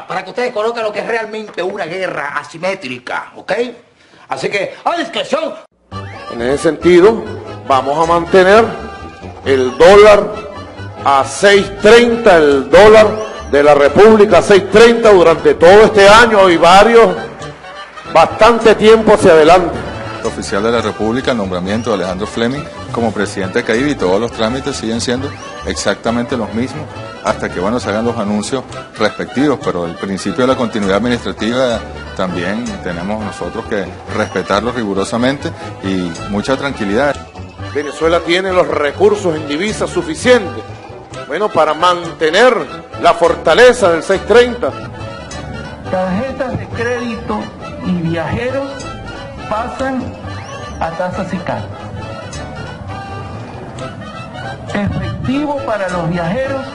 mapa para que ustedes conozcan lo que es realmente una guerra asimétrica, ¿ok? Así que, a discreción. En ese sentido, vamos a mantener el dólar a 6.30, el dólar de la República a 6.30 durante todo este año y bastante tiempo hacia adelante. Oficial de la República, el nombramiento de Alejandro Fleming como presidente de CAIBI, y todos los trámites siguen siendo exactamente los mismos hasta que se hagan los anuncios respectivos, pero el principio de la continuidad administrativa también tenemos nosotros que respetarlo rigurosamente y mucha tranquilidad. Venezuela tiene los recursos en divisas suficientes, para mantener la fortaleza del 6.30. Tarjetas de crédito y viajeros pasan a tasa SICAD. Efectivo para los viajeros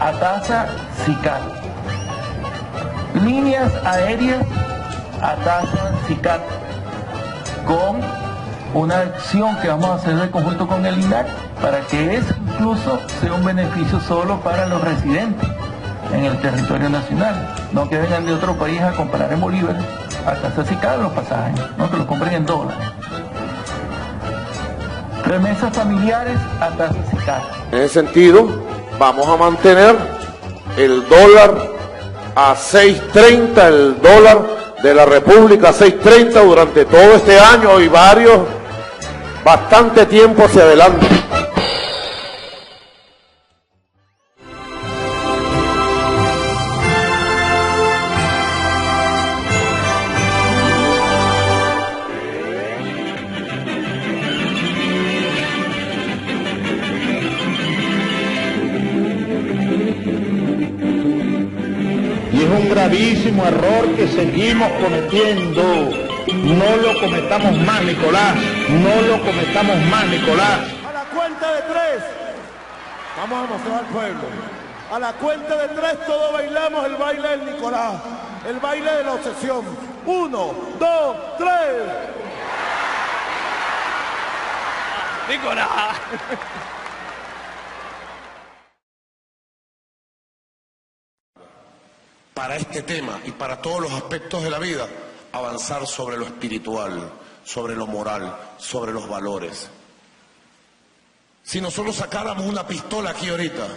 a tasa SICAD. Líneas aéreas a tasa SICAD, con una acción que vamos a hacer de conjunto con el INAC para que eso incluso sea un beneficio solo para los residentes en el territorio nacional, no que vengan de otro país a comprar en bolívares a tasa SICAD los pasajes, no que los compren en dólares. Remesas familiares a tasa SICAD. En ese sentido, vamos a mantener el dólar a 6.30, el dólar de la República a 6.30 durante todo este año y bastante tiempo hacia adelante. Y es un gravísimo error que seguimos cometiendo. No lo cometamos más, Nicolás. No lo cometamos más, Nicolás. A la cuenta de 3. Vamos a mostrar al pueblo. A la cuenta de 3 todos bailamos el baile del Nicolás. El baile de la obsesión. 1, 2, 3. Nicolás. Para este tema y para todos los aspectos de la vida, avanzar sobre lo espiritual, sobre lo moral, sobre los valores. Si nosotros sacáramos una pistola aquí ahorita,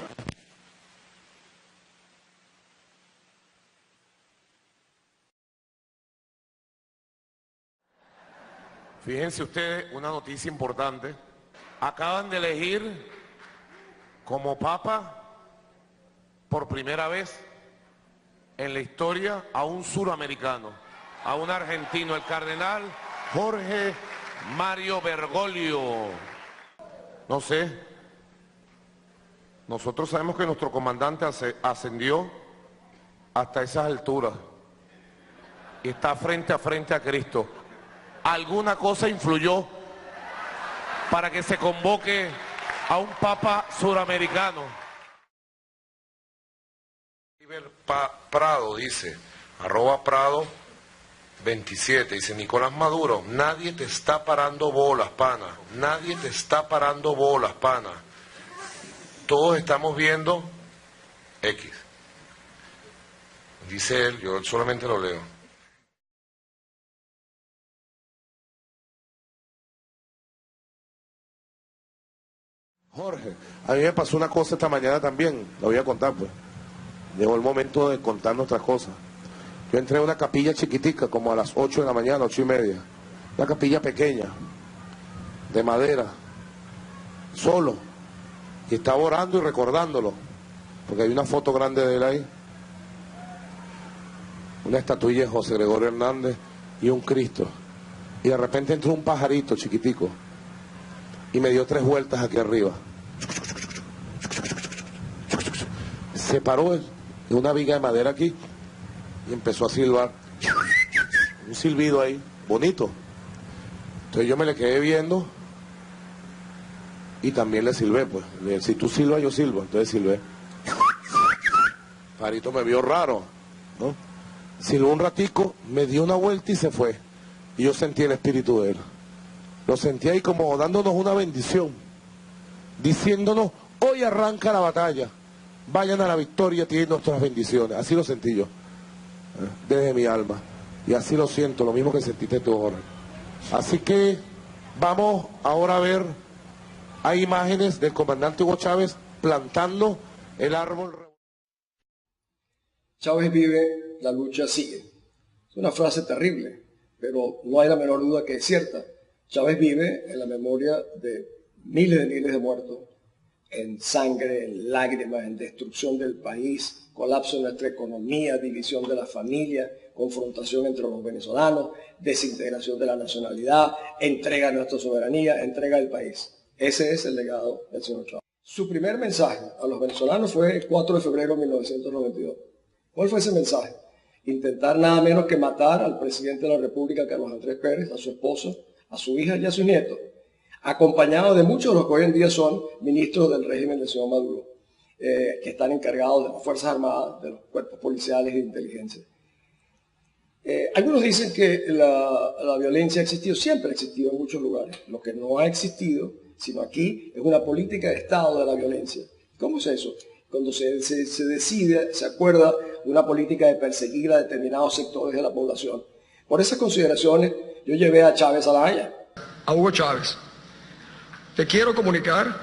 fíjense ustedes, una noticia importante. Acaban de elegir como papa por primera vez en la historia a un suramericano, a un argentino, el cardenal Jorge Mario Bergoglio. No sé, nosotros sabemos que nuestro comandante ascendió hasta esas alturas y está frente a frente a Cristo. ¿Alguna cosa influyó para que se convoque a un papa suramericano? Prado dice, @Prado 27, dice Nicolás Maduro, nadie te está parando bolas, pana, nadie te está parando bolas, pana. Todos estamos viendo X. Dice él, yo solamente lo leo. Jorge, a mí me pasó una cosa esta mañana también, la voy a contar pues. Llegó el momento de contar nuestras cosas. Yo entré a una capilla chiquitica, como a las 8 de la mañana, 8:30. Una capilla pequeña, de madera, solo. Y estaba orando y recordándolo, porque hay una foto grande de él ahí. Una estatuilla de José Gregorio Hernández y un Cristo. Y de repente entró un pajarito chiquitico y me dio 3 vueltas aquí arriba. Se paró en una viga de madera aquí y empezó a silbar. Un silbido ahí, bonito. Entonces yo me le quedé viendo y también le silbé, pues. Le dije, si tú silbas, yo silbo. Entonces silbé. Parito me vio raro, ¿no? Silbó un ratico, me dio una vuelta y se fue. Y yo sentí el espíritu de él. Lo sentí ahí como dándonos una bendición, diciéndonos, hoy arranca la batalla, vayan a la victoria, tienen nuestras bendiciones. Así lo sentí yo. desde mi alma. Y así lo siento, lo mismo que sentiste tú, Jorge. Así que vamos ahora a ver, hay imágenes del comandante Hugo Chávez plantando el árbol. Chávez vive, la lucha sigue. Es una frase terrible, pero no hay la menor duda que es cierta. Chávez vive en la memoria de miles de muertos, en sangre, en lágrimas, en destrucción del país, colapso de nuestra economía, división de la familia, confrontación entre los venezolanos, desintegración de la nacionalidad, entrega de nuestra soberanía, entrega del país. Ese es el legado del señor Chávez. Su primer mensaje a los venezolanos fue el 4 de febrero de 1992. ¿Cuál fue ese mensaje? Intentar nada menos que matar al presidente de la República, Carlos Andrés Pérez, a su esposa, a su hija y a sus nietos, acompañado de muchos de los que hoy en día son ministros del régimen del señor Maduro, que están encargados de las Fuerzas Armadas, de los cuerpos policiales y de inteligencia. Algunos dicen que la violencia ha existido, siempre ha existido en muchos lugares. Lo que no ha existido, sino aquí, es una política de Estado de la violencia. ¿Cómo es eso? Cuando se decide, se acuerda una política de perseguir a determinados sectores de la población. Por esas consideraciones, yo llevé a Chávez a La Haya. A Hugo Chávez, te quiero comunicar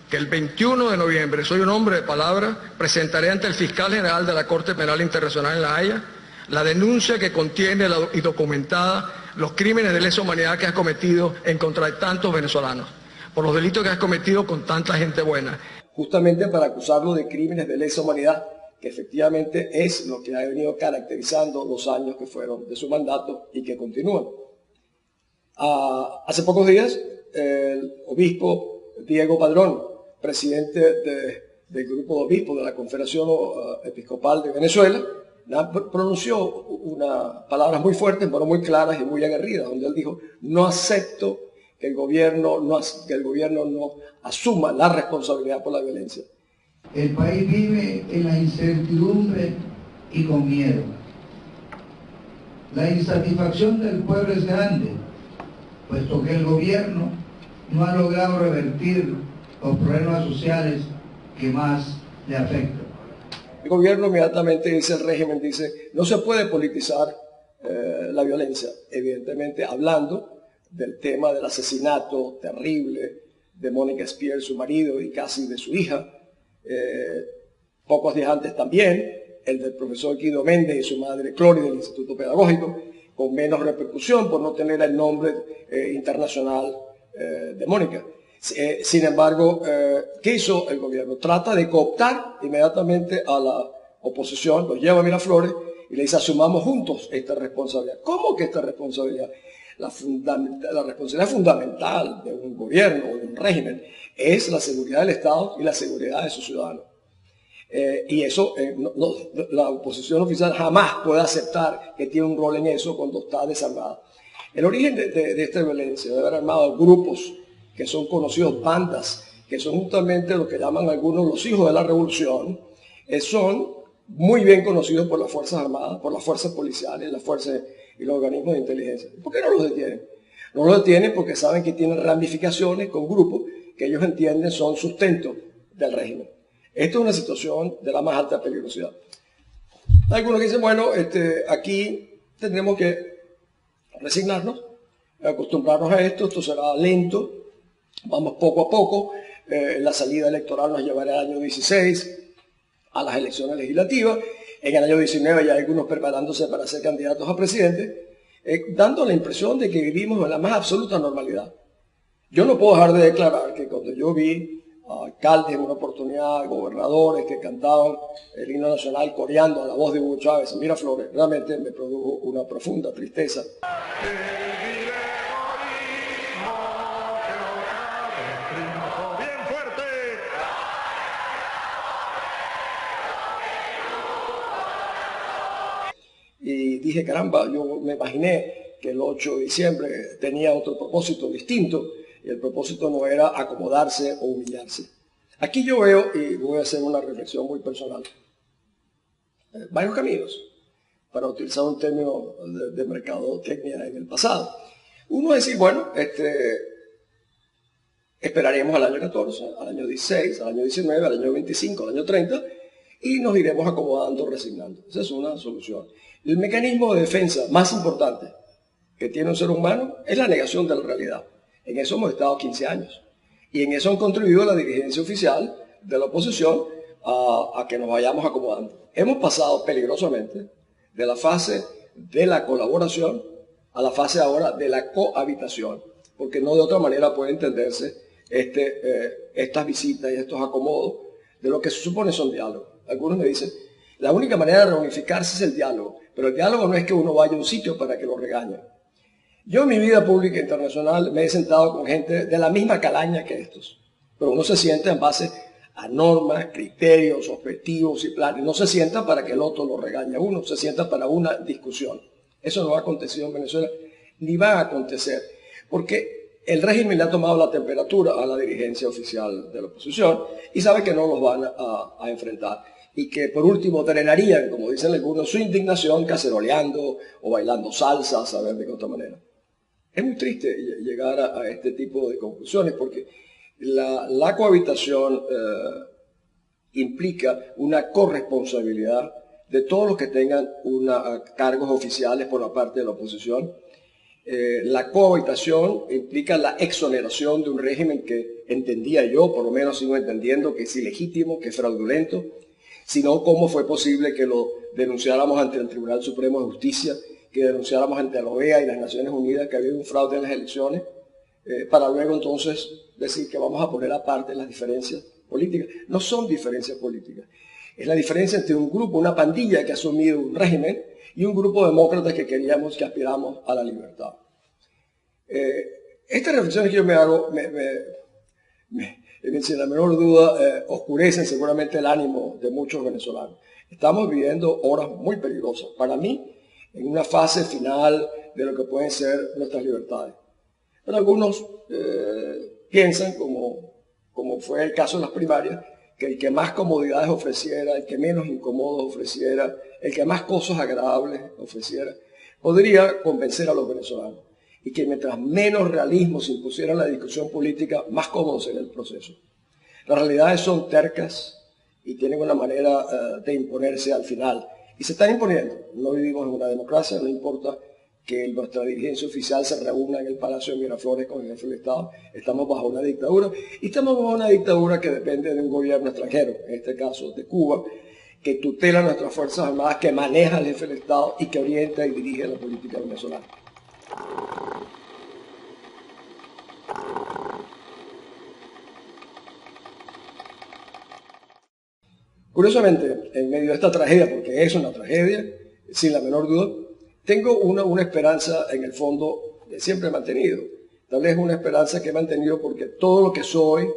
que el 21 de noviembre, soy un hombre de palabra, presentaré ante el fiscal general de la Corte Penal Internacional en La Haya la denuncia que contiene y documentada los crímenes de lesa humanidad que has cometido en contra de tantos venezolanos, por los delitos que has cometido con tanta gente buena. Justamente para acusarlo de crímenes de lesa humanidad, que efectivamente es lo que ha venido caracterizando los años que fueron de su mandato y que continúan. Hace pocos días, el obispo Diego Padrón, presidente del grupo de obispos de la Confederación Episcopal de Venezuela, pronunció unas palabras muy fuertes, pero muy claras y muy aguerridas, donde él dijo: no acepto que el gobierno no asuma la responsabilidad por la violencia. El país vive en la incertidumbre y con miedo. La insatisfacción del pueblo es grande, puesto que el gobierno no ha logrado revertir los problemas sociales que más le afectan. El gobierno inmediatamente dice, el régimen dice, no se puede politizar la violencia, evidentemente hablando del tema del asesinato terrible de Mónica Spear, su marido, y casi de su hija. Pocos días antes también, el del profesor Guido Méndez y su madre Clori del Instituto Pedagógico, con menos repercusión por no tener el nombre internacional de Mónica. Sin embargo, ¿qué hizo el gobierno? Trata de cooptar inmediatamente a la oposición, los lleva a Miraflores y le dice: asumamos juntos esta responsabilidad. ¿Cómo que esta responsabilidad? La responsabilidad fundamental de un gobierno o de un régimen es la seguridad del Estado y la seguridad de sus ciudadanos. Y eso la oposición oficial jamás puede aceptar que tiene un rol en eso cuando está desarmada. El origen de esta violencia, de haber armado grupos que son conocidos bandas, que son justamente lo que llaman algunos los hijos de la revolución, son muy bien conocidos por las Fuerzas Armadas, por las fuerzas policiales, las fuerzas y los organismos de inteligencia. ¿Por qué no los detienen? No los detienen porque saben que tienen ramificaciones con grupos que ellos entienden son sustento del régimen. Esto es una situación de la más alta peligrosidad. Hay algunos que dicen, bueno, aquí tendremos que resignarnos, acostumbrarnos a esto será lento, vamos poco a poco, la salida electoral nos llevará al año 16 a las elecciones legislativas, en el año 19 ya hay algunos preparándose para ser candidatos a presidente, dando la impresión de que vivimos en la más absoluta normalidad. Yo no puedo dejar de declarar que cuando yo vi a alcaldes en una oportunidad, gobernadores que cantaban el himno nacional coreando a la voz de Hugo Chávez en Miraflores, realmente me produjo una profunda tristeza. Y dije, caramba, yo me imaginé que el 8 de diciembre tenía otro propósito distinto, y el propósito no era acomodarse o humillarse. Aquí yo veo, y voy a hacer una reflexión muy personal, varios caminos, para utilizar un término de mercadotecnia en el pasado. Uno es decir, bueno, esperaremos al año 14, al año 16, al año 19, al año 25, al año 30, y nos iremos acomodando, resignando. Esa es una solución. El mecanismo de defensa más importante que tiene un ser humano es la negación de la realidad. En eso hemos estado 15 años. Y en eso han contribuido la dirigencia oficial de la oposición a que nos vayamos acomodando. Hemos pasado peligrosamente de la fase de la colaboración a la fase ahora de la cohabitación, porque no de otra manera puede entenderse estas visitas y estos acomodos de lo que se supone son diálogos. Algunos me dicen, la única manera de reunificarse es el diálogo, pero el diálogo no es que uno vaya a un sitio para que lo regañen. Yo en mi vida pública internacional me he sentado con gente de la misma calaña que estos, pero uno se sienta en base a normas, criterios, objetivos y planes. No se sienta para que el otro lo regañe a uno, se sienta para una discusión. Eso no ha acontecido en Venezuela, ni va a acontecer, porque el régimen le ha tomado la temperatura a la dirigencia oficial de la oposición y sabe que no los van a enfrentar. Y que por último drenarían, como dicen algunos, su indignación caceroleando o bailando salsa, a saber de qué otra manera. Es muy triste llegar a este tipo de conclusiones porque la cohabitación implica una corresponsabilidad de todos los que tengan cargos oficiales por la parte de la oposición. La cohabitación implica la exoneración de un régimen que entendía yo, por lo menos sigo entendiendo, que es ilegítimo, que es fraudulento, sino cómo fue posible que lo denunciáramos ante el Tribunal Supremo de Justicia, que denunciáramos ante la OEA y las Naciones Unidas que había un fraude en las elecciones, para luego entonces decir que vamos a poner aparte las diferencias políticas. No son diferencias políticas, es la diferencia entre un grupo, una pandilla que ha asumido un régimen y un grupo de demócratas que queríamos, que aspiramos a la libertad. Estas reflexiones que yo me hago, sin la menor duda, oscurecen seguramente el ánimo de muchos venezolanos. Estamos viviendo horas muy peligrosas, para mí, en una fase final de lo que pueden ser nuestras libertades. Pero algunos piensan, como fue el caso de las primarias, que el que más comodidades ofreciera, el que menos incómodos ofreciera, el que más cosas agradables ofreciera, podría convencer a los venezolanos. Y que mientras menos realismo se impusiera en la discusión política, más cómodo sería el proceso. Las realidades son tercas y tienen una manera de imponerse al final. Y se están imponiendo. No vivimos en una democracia, no importa que nuestra dirigencia oficial se reúna en el Palacio de Miraflores con el jefe del Estado. Estamos bajo una dictadura y estamos bajo una dictadura que depende de un gobierno extranjero, en este caso de Cuba, que tutela nuestras Fuerzas Armadas, que maneja al jefe del Estado y que orienta y dirige la política venezolana. Curiosamente, en medio de esta tragedia, porque es una tragedia, sin la menor duda, tengo una esperanza en el fondo que siempre he mantenido. Tal vez una esperanza que he mantenido porque todo lo que soy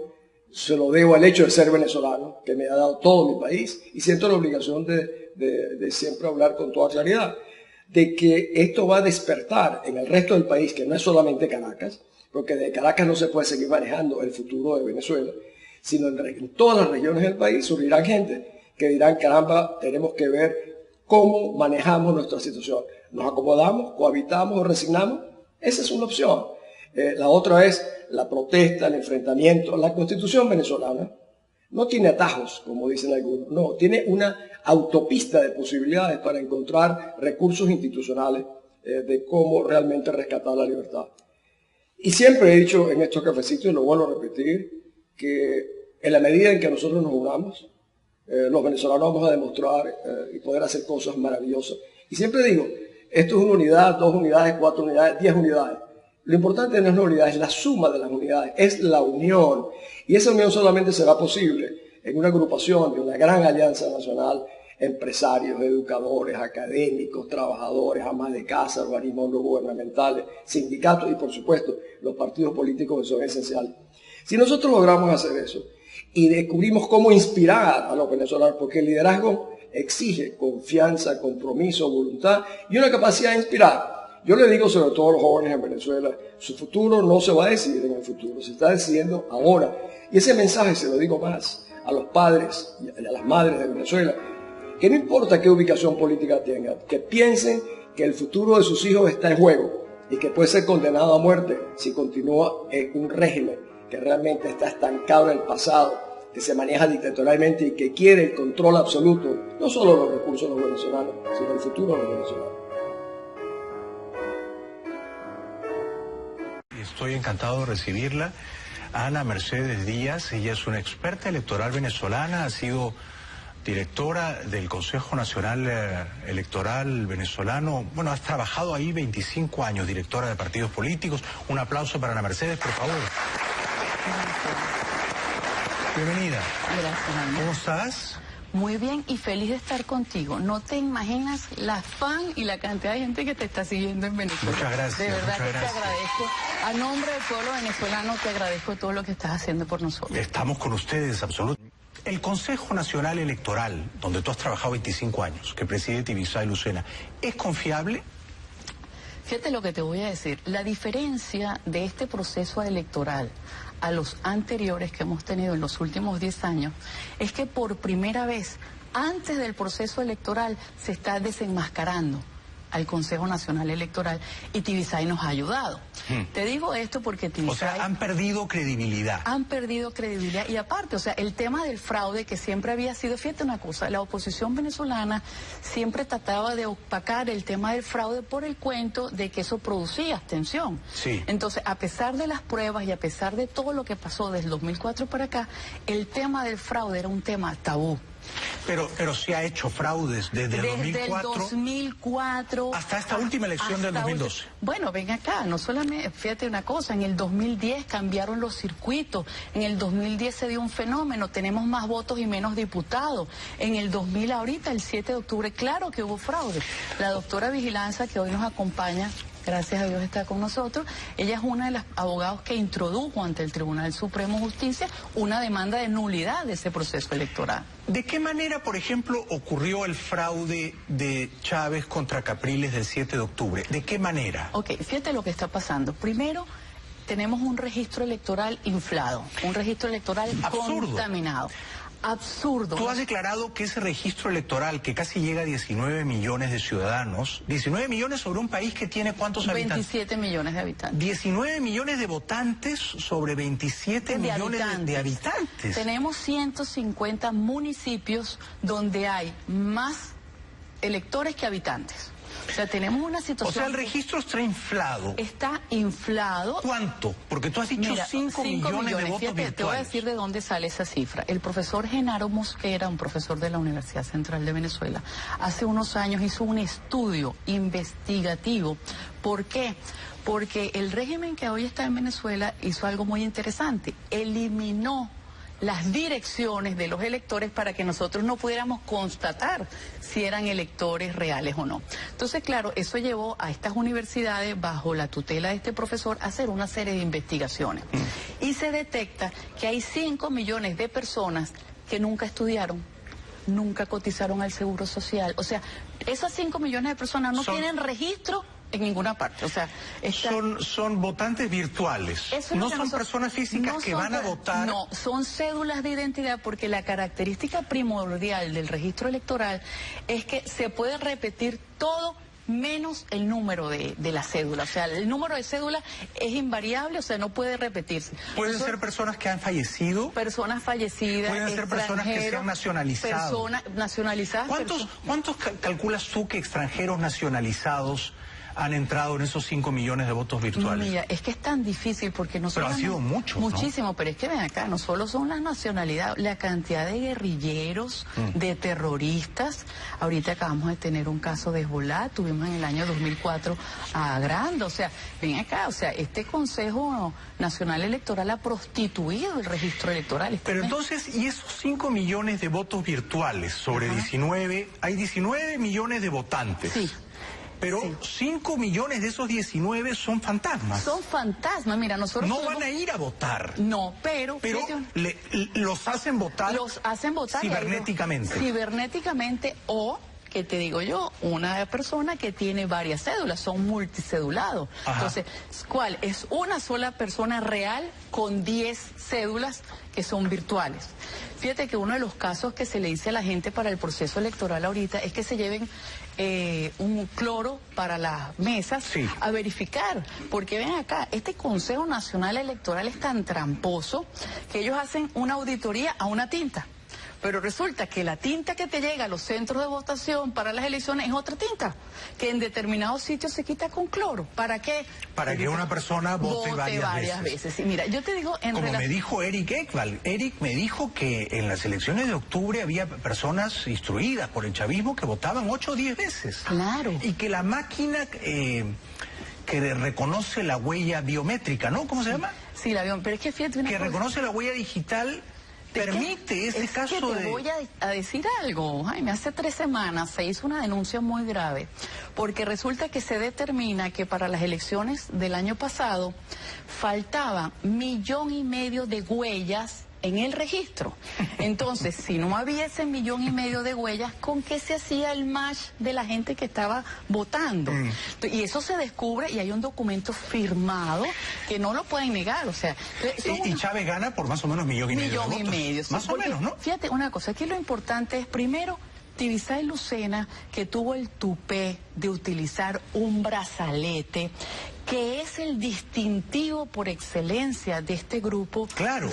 se lo debo al hecho de ser venezolano, que me ha dado todo mi país, y siento la obligación de siempre hablar con toda claridad, de que esto va a despertar en el resto del país, que no es solamente Caracas, porque de Caracas no se puede seguir manejando el futuro de Venezuela, sino en todas las regiones del país surgirán gente que dirán, caramba, tenemos que ver cómo manejamos nuestra situación. ¿Nos acomodamos, cohabitamos o resignamos? Esa es una opción. La otra es la protesta, el enfrentamiento. La Constitución venezolana no tiene atajos, como dicen algunos, no, tiene una autopista de posibilidades para encontrar recursos institucionales de cómo realmente rescatar la libertad. Y siempre he dicho en estos cafecitos, y lo vuelvo a repetir, que en la medida en que nosotros nos unamos, los venezolanos vamos a demostrar y poder hacer cosas maravillosas. Y siempre digo, esto es una unidad, 2 unidades, 4 unidades, 10 unidades. Lo importante no es la unidad, es la suma de las unidades, es la unión. Y esa unión solamente será posible en una agrupación de una gran alianza nacional, empresarios, educadores, académicos, trabajadores, amas de casa, organismos no gubernamentales, sindicatos y por supuesto los partidos políticos que son esenciales. Si nosotros logramos hacer eso y descubrimos cómo inspirar a los venezolanos, porque el liderazgo exige confianza, compromiso, voluntad y una capacidad de inspirar. Yo le digo sobre todo a los jóvenes en Venezuela, su futuro no se va a decidir en el futuro, se está decidiendo ahora. Y ese mensaje se lo digo más a los padres y a las madres de Venezuela, que no importa qué ubicación política tengan, que piensen que el futuro de sus hijos está en juego y que puede ser condenado a muerte si continúa en un régimen que realmente está estancado en el pasado que se maneja dictatorialmente y que quiere el control absoluto, no solo de los recursos de los venezolanos, sino del futuro de los venezolanos. Estoy encantado de recibirla. Ana Mercedes Díaz, ella es una experta electoral venezolana, ha sido directora del Consejo Nacional Electoral venezolano. Bueno, has trabajado ahí 25 años, directora de partidos políticos. Un aplauso para Ana Mercedes, por favor. Bienvenida. Gracias, Ana. ¿Cómo estás? Muy bien y feliz de estar contigo. No te imaginas la fan y la cantidad de gente que te está siguiendo en Venezuela. Muchas gracias. De verdad muchas que gracias. te agradezco. A nombre del pueblo venezolano te agradezco todo lo que estás haciendo por nosotros. Estamos con ustedes, absolutamente. El Consejo Nacional Electoral, donde tú has trabajado 25 años, que preside Tibisay Lucena, ¿es confiable? Fíjate lo que te voy a decir. La diferencia de este proceso electoral a los anteriores que hemos tenido en los últimos 10 años es que por primera vez, antes del proceso electoral, se está desenmascarando al Consejo Nacional Electoral y Tibisay nos ha ayudado. Te digo esto porque Tibisay... O sea, han perdido credibilidad. Han perdido credibilidad y aparte, o sea, el tema del fraude que siempre había sido, fíjate una cosa, la oposición venezolana siempre trataba de opacar el tema del fraude por el cuento de que eso producía abstención. Sí. Entonces, a pesar de las pruebas y a pesar de todo lo que pasó desde el 2004 para acá, el tema del fraude era un tema tabú. Pero se ha hecho fraudes desde el 2004... Desde el 2004... Hasta esta última elección del 2012. Bueno, ven acá, no solamente, fíjate una cosa, en el 2010 cambiaron los circuitos, en el 2010 se dio un fenómeno, tenemos más votos y menos diputados, en el 2000 ahorita, el 7 de octubre, claro que hubo fraude. La doctora Vigilancia, que hoy nos acompaña, gracias a Dios está con nosotros, ella es una de las abogados que introdujo ante el Tribunal Supremo de Justicia una demanda de nulidad de ese proceso electoral. ¿De qué manera, por ejemplo, ocurrió el fraude de Chávez contra Capriles del 7 de octubre? ¿De qué manera? Ok, fíjate lo que está pasando. Primero, tenemos un registro electoral inflado, un registro electoral absurdo, contaminado. Absurdo. Tú has declarado que ese registro electoral, que casi llega a 19 millones de ciudadanos, 19 millones sobre un país que tiene ¿cuántos habitantes? 27 millones de habitantes. 19 millones de votantes sobre 27 millones de habitantes. Tenemos 150 municipios donde hay más electores que habitantes. O sea, tenemos una situación... O sea, el registro está inflado. Está inflado. ¿Cuánto? Porque tú has dicho 5 millones de votos Fíjate, virtuales. te voy a decir de dónde sale esa cifra. El profesor Genaro Mosquera, un profesor de la Universidad Central de Venezuela, hace unos años hizo un estudio investigativo. ¿Por qué? Porque el régimen que hoy está en Venezuela hizo algo muy interesante. Eliminó las direcciones de los electores para que nosotros no pudiéramos constatar si eran electores reales o no. Entonces, claro, eso llevó a estas universidades, bajo la tutela de este profesor, a hacer una serie de investigaciones. Y se detecta que hay 5 millones de personas que nunca estudiaron, nunca cotizaron al Seguro Social. O sea, esas 5 millones de personas no tienen registro en ninguna parte. O sea, son votantes virtuales. No son personas físicas que van a votar. No, son cédulas de identidad, porque la característica primordial del registro electoral es que se puede repetir todo menos el número de la cédula. O sea, el número de cédula es invariable, o sea, no puede repetirse. ¿Pueden ser personas que han fallecido? Personas fallecidas, ¿pueden ser personas que se han nacionalizado? Personas nacionalizadas. ¿Cuántos calculas tú que extranjeros nacionalizados han entrado en esos 5 millones de votos virtuales? Mira, es que es tan difícil porque no solo... Pero han sido muchos, muchísimo, ¿no? Pero es que ven acá, no solo son las nacionalidades, la cantidad de guerrilleros, de terroristas. Ahorita acabamos de tener un caso de Hezbollah, tuvimos en el año 2004 a Granda. O sea, ven acá, o sea, este Consejo Nacional Electoral ha prostituido el registro electoral. Pero entonces, ¿y esos 5 millones de votos virtuales sobre 19? Hay 19 millones de votantes. Sí. Pero 5 millones de esos 19 son fantasmas. Son fantasmas, mira, nosotros... No van a ir a votar. No, pero los hacen votar. Los hacen votar cibernéticamente. Cibernéticamente, o que te digo yo, una persona que tiene varias cédulas, son multicedulados. Ajá. Entonces, ¿cuál? Es una sola persona real con 10 cédulas que son virtuales. Fíjate que uno de los casos que se le dice a la gente para el proceso electoral ahorita es que se lleven un cloro para las mesas a verificar, porque ven acá, este Consejo Nacional Electoral es tan tramposo que ellos hacen una auditoría a una tinta. Pero resulta que la tinta que te llega a los centros de votación para las elecciones es otra tinta, que en determinados sitios se quita con cloro. ¿Para qué? Para que una persona vote varias veces. Sí, mira, yo te digo... Como me dijo Eric Ekvall, Eric me dijo que en las elecciones de octubre había personas instruidas por el chavismo que votaban 8 o 10 veces. Claro. Y que la máquina que reconoce la huella biométrica, ¿no? ¿Cómo se llama? Sí, pero es que fíjate una que cosa. Reconoce la huella digital... Permite ese caso que te voy a decir algo, Jaime. Hace 3 semanas se hizo una denuncia muy grave, porque resulta que se determina que para las elecciones del año pasado faltaban 1,5 millones de huellas en el registro. Entonces, si no había ese 1,5 millones de huellas, ¿con qué se hacía el match de la gente que estaba votando? Y eso se descubre y hay un documento firmado que no lo pueden negar. O sea, y Chávez gana por más o menos 1,5 millones de votos. 1,5 millones. Más o menos, ¿no? Fíjate una cosa, aquí lo importante es, primero, Tibisay Lucena, que tuvo el tupé de utilizar un brazalete, que es el distintivo por excelencia de este grupo. Claro,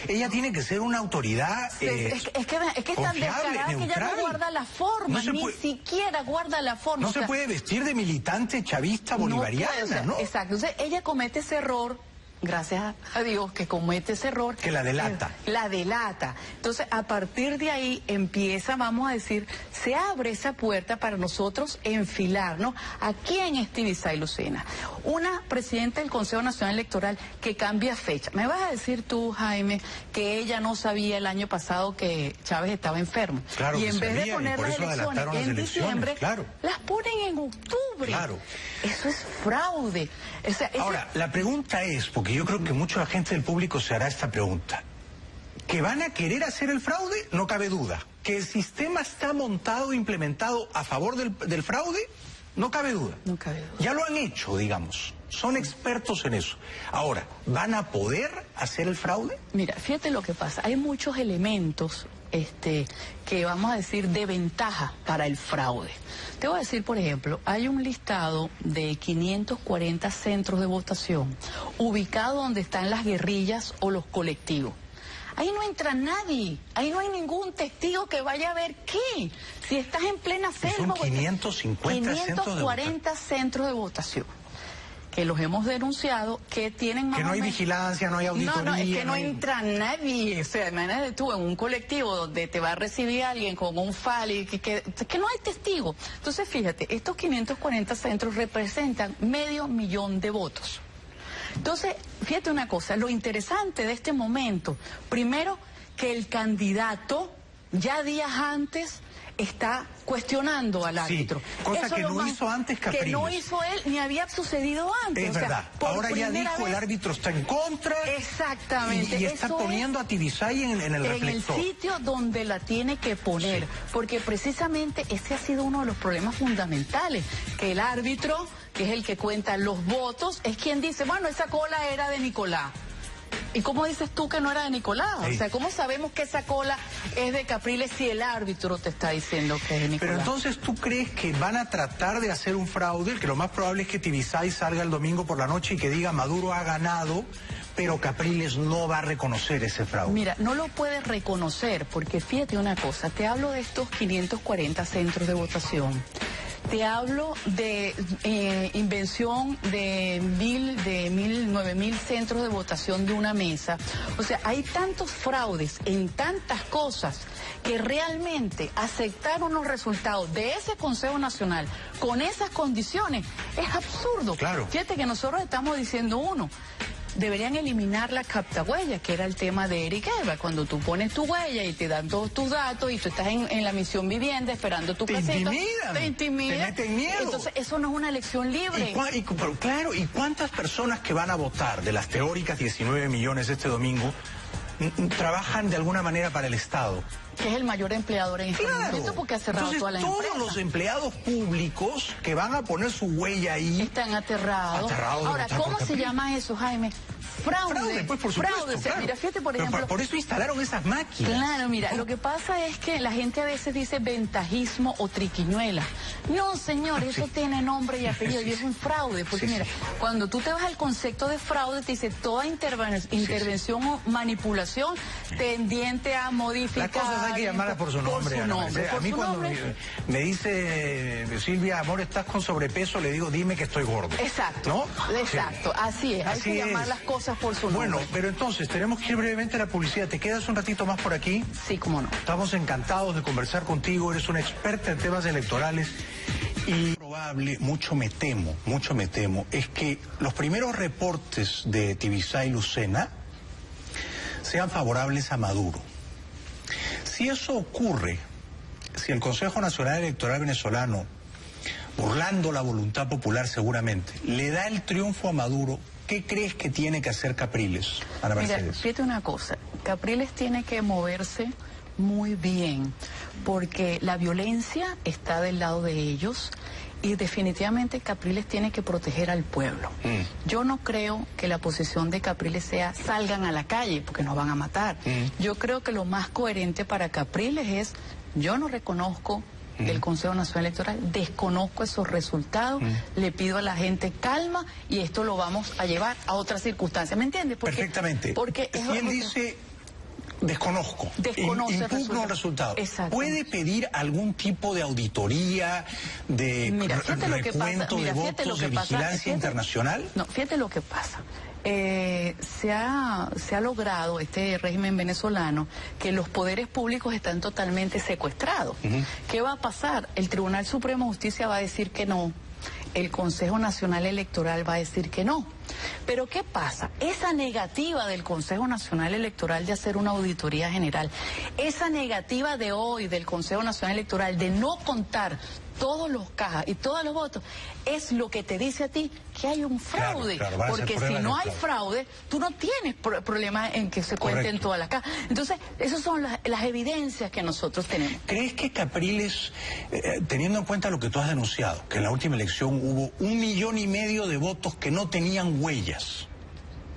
ella tiene que ser una autoridad es que es tan descarada que ella no guarda la forma, ni siquiera guarda la forma. No se puede vestir de militante chavista bolivariana, ¿no? Exacto, entonces ella comete ese error. Gracias a Dios que comete ese error. Que la delata. La delata. Entonces, a partir de ahí empieza, vamos a decir, se abre esa puerta para nosotros enfilarnos. ¿A quién es Tibisay Lucena? Una presidenta del Consejo Nacional Electoral que cambia fecha. ¿Me vas a decir tú, Jaime, que ella no sabía el año pasado que Chávez estaba enfermo? Claro, y en vez de poner las elecciones en diciembre, las ponen en octubre. Claro. Eso es fraude. O sea, ahora, la pregunta es, porque yo creo que mucha gente del público se hará esta pregunta. ¿Que van a querer hacer el fraude? No cabe duda. ¿Que el sistema está montado e implementado a favor del fraude? No cabe duda. No cabe duda. Ya lo han hecho, digamos. Son expertos en eso. Ahora, ¿van a poder hacer el fraude? Mira, fíjate lo que pasa. Hay muchos elementos que vamos a decir de ventaja para el fraude. Te voy a decir, por ejemplo, hay un listado de 540 centros de votación ubicados donde están las guerrillas o los colectivos. Ahí no entra nadie, ahí no hay ningún testigo que vaya a ver qué. Si estás en plena selva... Son 540 centros de votación. Que los hemos denunciado, que tienen... Que no hay vigilancia, no hay auditoría. No, es que no entra nadie. O sea, imagínate tú en un colectivo donde te va a recibir alguien con un fal y que no hay testigo. Entonces, fíjate, estos 540 centros representan 500 000 de votos. Entonces, fíjate una cosa, lo interesante de este momento, primero, que el candidato ya días antes está cuestionando al árbitro. Sí, cosa eso que no hizo antes Capriles. Que no hizo él ni había sucedido antes. Es verdad. Ahora ya dijo el árbitro está en contra. Exactamente. Y está poniendo a Tibisay en el reflector. En el sitio donde la tiene que poner. Sí. Porque precisamente ese ha sido uno de los problemas fundamentales. Que el árbitro, que es el que cuenta los votos, es quien dice, bueno, esa cola era de Nicolás. ¿Y cómo dices tú que no era de Nicolás? Sí. O sea, ¿cómo sabemos que esa cola es de Capriles si el árbitro te está diciendo que es de Nicolás? Pero entonces, ¿tú crees que van a tratar de hacer un fraude? Que lo más probable es que Tibisay salga el domingo por la noche y que diga Maduro ha ganado, pero Capriles no va a reconocer ese fraude. Mira, no lo puedes reconocer porque fíjate una cosa, te hablo de estos 540 centros de votación. Te hablo de invención de 9.000 centros de votación de una mesa. O sea, hay tantos fraudes en tantas cosas que realmente aceptar unos resultados de ese Consejo Nacional con esas condiciones es absurdo. Claro. Fíjate que nosotros estamos diciendo deberían eliminar la captahuella, que era el tema de Eric Ekvall. Cuando tú pones tu huella y te dan todos tus datos y tú estás en la misión vivienda esperando tu casito, te intimidan, te meten miedo. Entonces eso no es una elección libre. Pero claro, ¿y cuántas personas que van a votar de las teóricas 19 millones este domingo trabajan de alguna manera para el Estado. Que es el mayor empleador en este momento porque ha cerrado Entonces, todas las todos empresas. los empleados públicos que van a poner su huella ahí... Están aterrados. Ahora, ¿cómo se llama eso, Jaime? Fraude. Pues por supuesto, Fraude. O sea, claro. mira, fíjate, por Pero ejemplo... por eso instalaron esas máquinas. Claro, mira, lo que pasa es que la gente a veces dice ventajismo o triquiñuela. No, señor, eso tiene nombre y apellido y es un fraude. Porque mira, cuando tú te vas al concepto de fraude, te dice toda intervención o manipulación tendiente a modificar... Las cosas hay que llamarlas por su nombre. A mí cuando me dice Silvia, amor, estás con sobrepeso, le digo, dime que estoy gordo. Exacto, ¿no? exacto, así es, hay que llamar las cosas por su nombre. Bueno, pero entonces tenemos que ir brevemente a la publicidad. ¿Te quedas un ratito más por aquí? Sí, cómo no. Estamos encantados de conversar contigo, eres una experta en temas electorales y probable, mucho me temo, es que los primeros reportes de Tibisay y Lucena sean favorables a Maduro. Si eso ocurre, si el Consejo Nacional Electoral venezolano, burlando la voluntad popular seguramente, le da el triunfo a Maduro, ¿qué crees que tiene que hacer Capriles, Ana Mercedes? Mira, fíjate una cosa, Capriles tiene que moverse muy bien, porque la violencia está del lado de ellos y definitivamente Capriles tiene que proteger al pueblo. Yo no creo que la posición de Capriles sea salgan a la calle porque nos van a matar. Yo creo que lo más coherente para Capriles es yo no reconozco el Consejo Nacional Electoral, desconozco esos resultados, le pido a la gente calma y esto lo vamos a llevar a otras circunstancias. ¿Me entiendes? Perfectamente. Porque si él dice desconozco, impugno el resultado, ¿puede pedir algún tipo de auditoría, de recuento de votos, de vigilancia internacional? No, fíjate lo que pasa. Se ha logrado este régimen venezolano que los poderes públicos están totalmente secuestrados. ¿Qué va a pasar? El Tribunal Supremo de Justicia va a decir que no, el Consejo Nacional Electoral va a decir que no. Pero ¿qué pasa? Esa negativa del Consejo Nacional Electoral de hacer una auditoría general, esa negativa de hoy del Consejo Nacional Electoral de no contar todos los cajas y todos los votos, es lo que te dice a ti que hay un fraude. Porque si no hay fraude, tú no tienes problema en que se cuenten todas las cajas. Entonces, esas son las evidencias que nosotros tenemos. ¿Crees que Capriles, teniendo en cuenta lo que tú has denunciado, que en la última elección hubo 1,5 millones de votos que no tenían huellas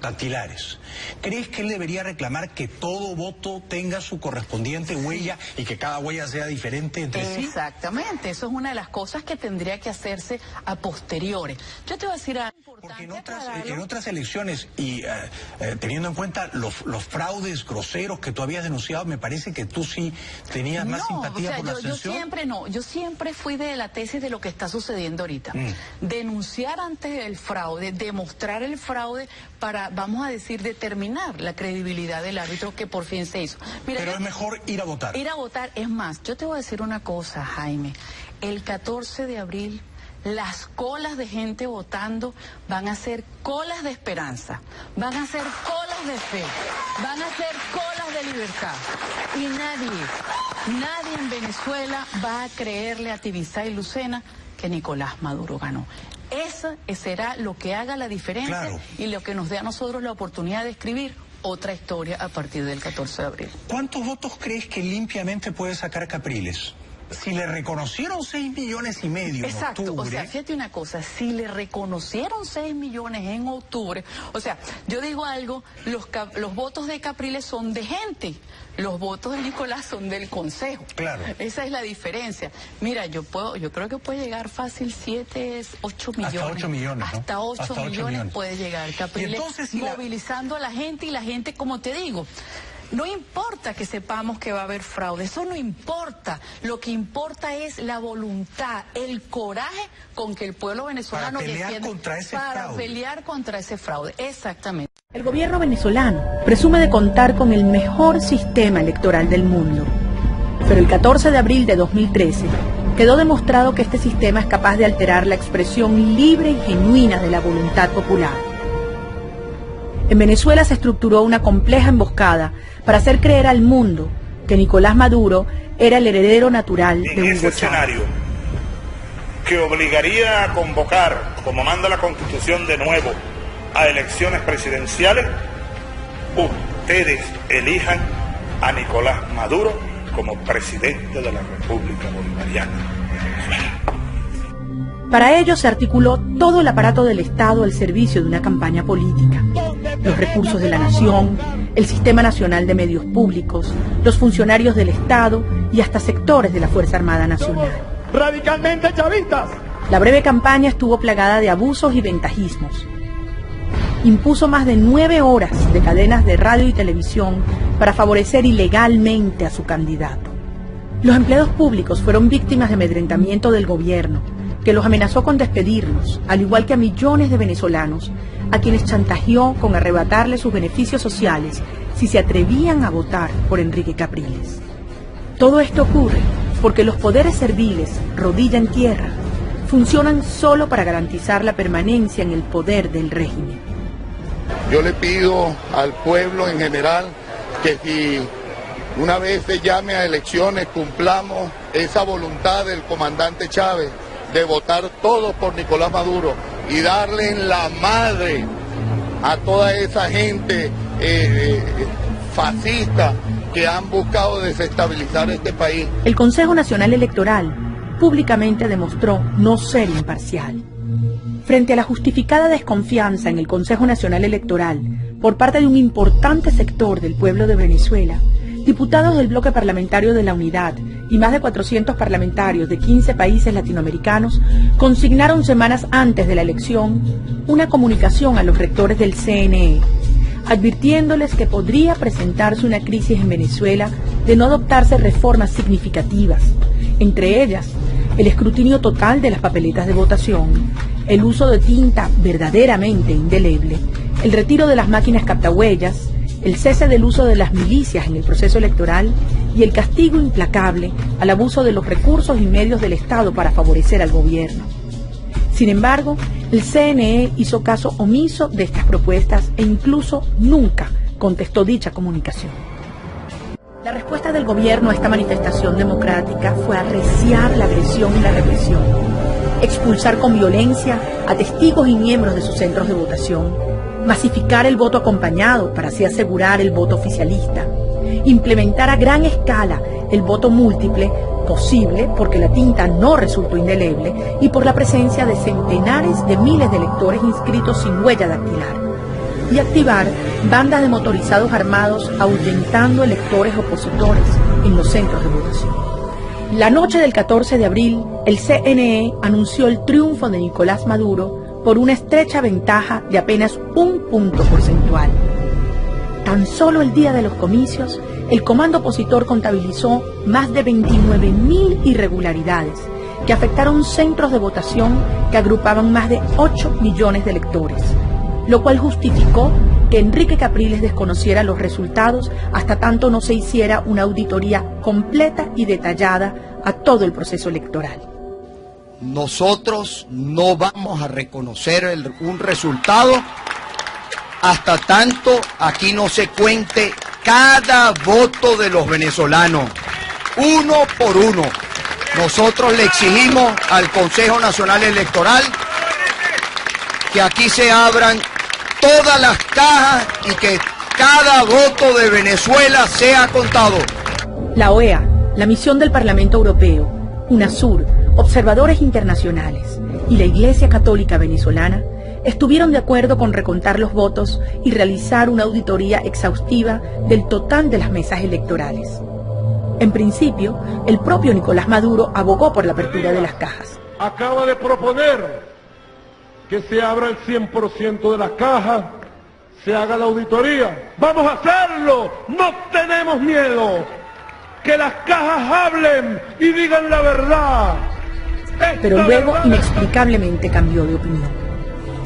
dactilares, ¿crees que él debería reclamar que todo voto tenga su correspondiente huella y que cada huella sea diferente entre sí? Exactamente, eso es una de las cosas que tendría que hacerse a posteriores. Yo te voy a decir algo importante. Porque en otras elecciones, y teniendo en cuenta los fraudes groseros que tú habías denunciado, me parece que tú sí tenías más simpatía por la abstención. Yo siempre fui de la tesis de lo que está sucediendo ahorita. Denunciar antes el fraude, demostrar el fraude para, vamos a decir, determinar la credibilidad del árbitro que por fin se hizo. Mira, pero es mejor ir a votar. Ir a votar, es más, yo te voy a decir una cosa, Jaime. El 14 de abril, las colas de gente votando van a ser colas de esperanza, van a ser colas de fe, van a ser colas de libertad. Y nadie en Venezuela va a creerle a Tibisay y Lucena que Nicolás Maduro ganó. Eso será lo que haga la diferencia y lo que nos dé a nosotros la oportunidad de escribir otra historia a partir del 14 de abril. ¿Cuántos votos crees que limpiamente puede sacar Capriles? Si le reconocieron 6,5 millones Exacto, en octubre... o sea, fíjate una cosa, si le reconocieron 6 millones en octubre, o sea, yo digo algo, los votos de Capriles son de gente, los votos de Nicolás son del Consejo. Claro. Esa es la diferencia. Mira, yo creo que puede llegar fácil 7, 8 millones. Hasta 8 millones, ¿no? Hasta 8 millones puede llegar Capriles, entonces, movilizando a la gente y la gente, como te digo, no importa que sepamos que va a haber fraude, eso no importa. Lo que importa es la voluntad, el coraje con que el pueblo venezolano pelear contra ese fraude. Exactamente. El gobierno venezolano presume de contar con el mejor sistema electoral del mundo. Pero el 14 de abril de 2013 quedó demostrado que este sistema es capaz de alterar la expresión libre y genuina de la voluntad popular. En Venezuela se estructuró una compleja emboscada para hacer creer al mundo que Nicolás Maduro era el heredero natural de Hugo Chávez. En ese escenario, que obligaría a convocar, como manda la Constitución de nuevo, a elecciones presidenciales, ustedes elijan a Nicolás Maduro como presidente de la República Bolivariana. Para ello se articuló todo el aparato del Estado al servicio de una campaña política. Los recursos de la nación, el Sistema Nacional de Medios Públicos, los funcionarios del Estado y hasta sectores de la Fuerza Armada Nacional. ¡Radicalmente chavistas! La breve campaña estuvo plagada de abusos y ventajismos. Impuso más de 9 horas de cadenas de radio y televisión para favorecer ilegalmente a su candidato. Los empleados públicos fueron víctimas de amedrentamiento del gobierno, que los amenazó con despedirlos, al igual que a millones de venezolanos, a quienes chantajeó con arrebatarles sus beneficios sociales si se atrevían a votar por Enrique Capriles. Todo esto ocurre porque los poderes serviles, rodilla en tierra, funcionan solo para garantizar la permanencia en el poder del régimen. Yo le pido al pueblo en general que si una vez se llame a elecciones cumplamos esa voluntad del comandante Chávez de votar todos por Nicolás Maduro y darle en la madre a toda esa gente fascista que han buscado desestabilizar este país. El Consejo Nacional Electoral públicamente demostró no ser imparcial. Frente a la justificada desconfianza en el Consejo Nacional Electoral por parte de un importante sector del pueblo de Venezuela, diputados del bloque parlamentario de la Unidad y más de 400 parlamentarios de 15 países latinoamericanos consignaron semanas antes de la elección una comunicación a los rectores del CNE, advirtiéndoles que podría presentarse una crisis en Venezuela de no adoptarse reformas significativas, entre ellas el escrutinio total de las papeletas de votación, el uso de tinta verdaderamente indeleble, el retiro de las máquinas captahuellas, el cese del uso de las milicias en el proceso electoral y el castigo implacable al abuso de los recursos y medios del Estado para favorecer al gobierno. Sin embargo, el CNE hizo caso omiso de estas propuestas e incluso nunca contestó dicha comunicación. La respuesta del gobierno a esta manifestación democrática fue arreciar la agresión y la represión, expulsar con violencia a testigos y miembros de sus centros de votación, masificar el voto acompañado para así asegurar el voto oficialista, implementar a gran escala el voto múltiple, posible porque la tinta no resultó indeleble y por la presencia de centenares de miles de electores inscritos sin huella dactilar, y activar bandas de motorizados armados ahuyentando electores opositores en los centros de votación. La noche del 14 de abril, el CNE anunció el triunfo de Nicolás Maduro por una estrecha ventaja de apenas 1 punto porcentual. Tan solo el día de los comicios, el comando opositor contabilizó más de 29.000 irregularidades que afectaron centros de votación que agrupaban más de 8 millones de electores, lo cual justificó que Enrique Capriles desconociera los resultados hasta tanto no se hiciera una auditoría completa y detallada a todo el proceso electoral. Nosotros no vamos a reconocer un resultado hasta tanto aquí no se cuente cada voto de los venezolanos, uno por uno. Nosotros le exigimos al Consejo Nacional Electoral que aquí se abran todas las cajas y que cada voto de Venezuela sea contado. La OEA, la misión del Parlamento Europeo, UNASUR, observadores internacionales y la Iglesia Católica Venezolana estuvieron de acuerdo con recontar los votos y realizar una auditoría exhaustiva del total de las mesas electorales. En principio, el propio Nicolás Maduro abogó por la apertura de las cajas. Acaba de proponer que se abra el 100% de las cajas, se haga la auditoría. ¡Vamos a hacerlo! ¡No tenemos miedo! ¡Que las cajas hablen y digan la verdad! Pero luego inexplicablemente cambió de opinión.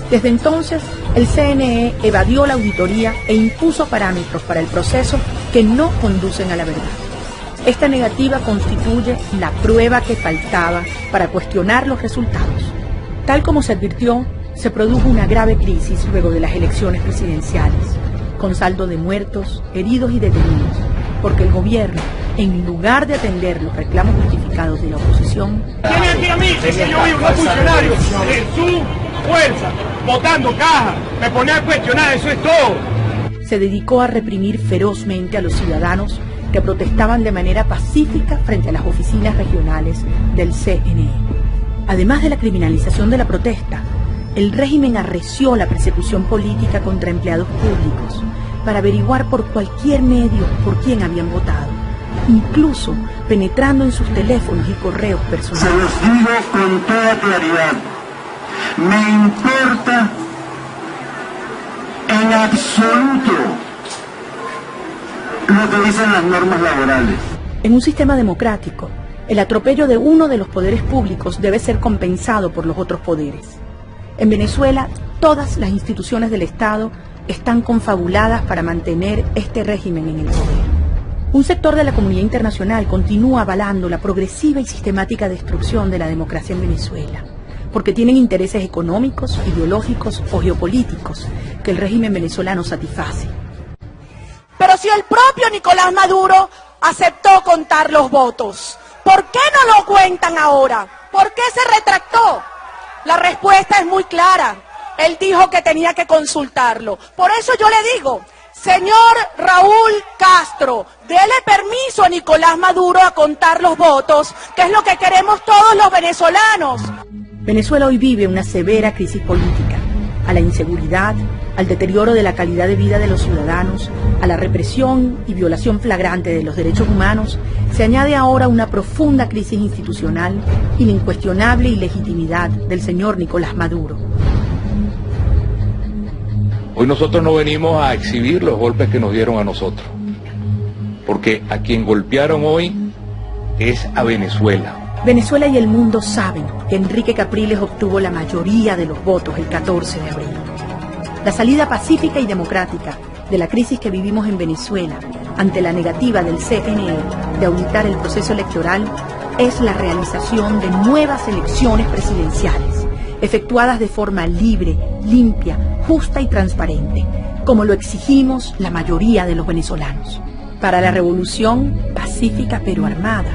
Desde entonces, el CNE evadió la auditoría e impuso parámetros para el proceso que no conducen a la verdad. Esta negativa constituye la prueba que faltaba para cuestionar los resultados. Tal como se advirtió, se produjo una grave crisis luego de las elecciones presidenciales, con saldo de muertos, heridos y detenidos, porque el gobierno, en lugar de atender los reclamos justificados de la oposición... Tiene aquí a mí, que yo vi unos funcionarios en su fuerza, votando caja, me ponía a cuestionar, eso es todo. se dedicó a reprimir ferozmente a los ciudadanos que protestaban de manera pacífica frente a las oficinas regionales del CNE. Además de la criminalización de la protesta, el régimen arreció la persecución política contra empleados públicos para averiguar por cualquier medio por quién habían votado, incluso penetrando en sus teléfonos y correos personales. Se los digo con toda claridad, me importa en absoluto lo que dicen las normas laborales. En un sistema democrático, el atropello de uno de los poderes públicos debe ser compensado por los otros poderes. En Venezuela, todas las instituciones del Estado están confabuladas para mantener este régimen en el poder. Un sector de la comunidad internacional continúa avalando la progresiva y sistemática destrucción de la democracia en Venezuela, porque tienen intereses económicos, ideológicos o geopolíticos que el régimen venezolano satisface. Pero si el propio Nicolás Maduro aceptó contar los votos, ¿por qué no lo cuentan ahora? ¿Por qué se retractó? La respuesta es muy clara. Él dijo que tenía que consultarlo. Por eso yo le digo, señor Raúl Castro, dele permiso a Nicolás Maduro a contar los votos, que es lo que queremos todos los venezolanos. Venezuela hoy vive una severa crisis política. A la inseguridad, al deterioro de la calidad de vida de los ciudadanos, a la represión y violación flagrante de los derechos humanos, se añade ahora una profunda crisis institucional y la incuestionable ilegitimidad del señor Nicolás Maduro. Hoy nosotros no venimos a exhibir los golpes que nos dieron a nosotros, porque a quien golpearon hoy es a Venezuela. Venezuela y el mundo saben que Enrique Capriles obtuvo la mayoría de los votos el 14 de abril. La salida pacífica y democrática de la crisis que vivimos en Venezuela ante la negativa del CNE de auditar el proceso electoral es la realización de nuevas elecciones presidenciales, efectuadas de forma libre, limpia, justa y transparente, como lo exigimos la mayoría de los venezolanos. Para la revolución pacífica pero armada,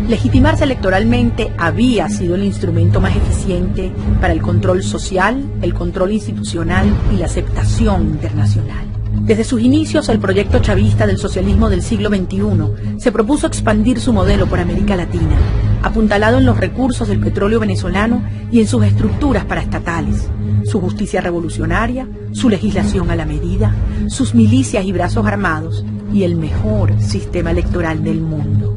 legitimarse electoralmente había sido el instrumento más eficiente para el control social, el control institucional y la aceptación internacional. Desde sus inicios, el proyecto chavista del socialismo del siglo XXI se propuso expandir su modelo por América Latina, apuntalado en los recursos del petróleo venezolano y en sus estructuras paraestatales, su justicia revolucionaria, su legislación a la medida, sus milicias y brazos armados y el mejor sistema electoral del mundo.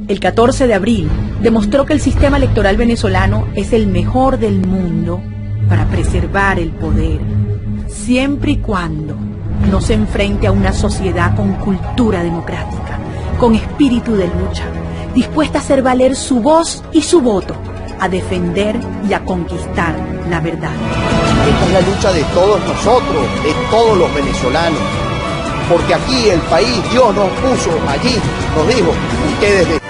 El 14 de abril demostró que el sistema electoral venezolano es el mejor del mundo para preservar el poder, siempre y cuando no se enfrente a una sociedad con cultura democrática, con espíritu de lucha, dispuesta a hacer valer su voz y su voto, a defender y a conquistar la verdad. Esta es la lucha de todos nosotros, de todos los venezolanos, porque aquí el país, Dios nos puso allí, nos dijo, ustedes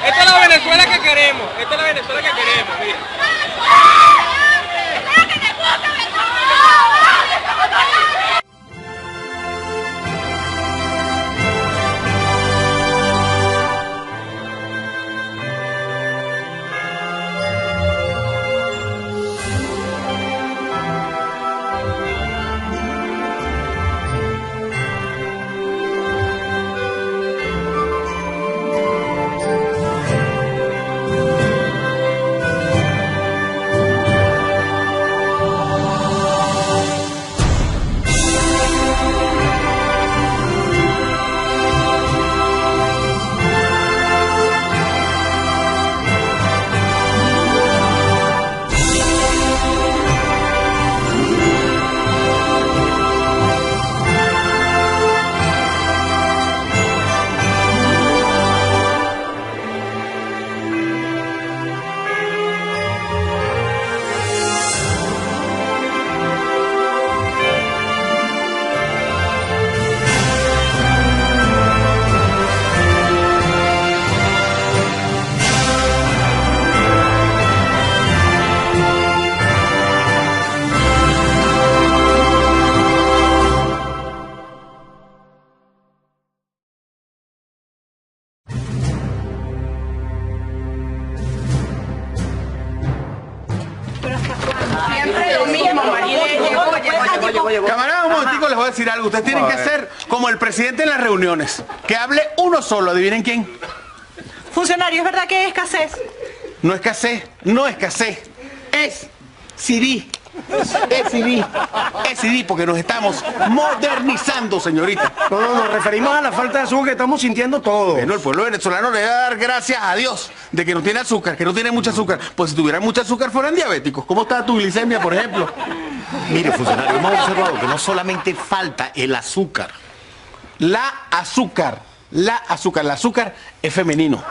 Esta es la Venezuela que queremos, esta es la Venezuela que queremos, mira. llegó. Camarada, un momentico, les voy a decir algo. Ustedes tienen que ser como el presidente en las reuniones. Que hable uno solo, adivinen quién. Funcionario, ¿es verdad que hay escasez? No escasez, no escasez. Es CD. Es CD porque nos estamos modernizando, señorita. No, nos referimos a la falta de azúcar que estamos sintiendo todos. Bueno, el pueblo venezolano le va a dar gracias a Dios de que no tiene azúcar, que no tiene mucho azúcar. Pues si tuvieran mucho azúcar fueran diabéticos. ¿Cómo está tu glicemia, por ejemplo? Mire, funcionario, hemos observado que no solamente falta el azúcar. La azúcar es femenino.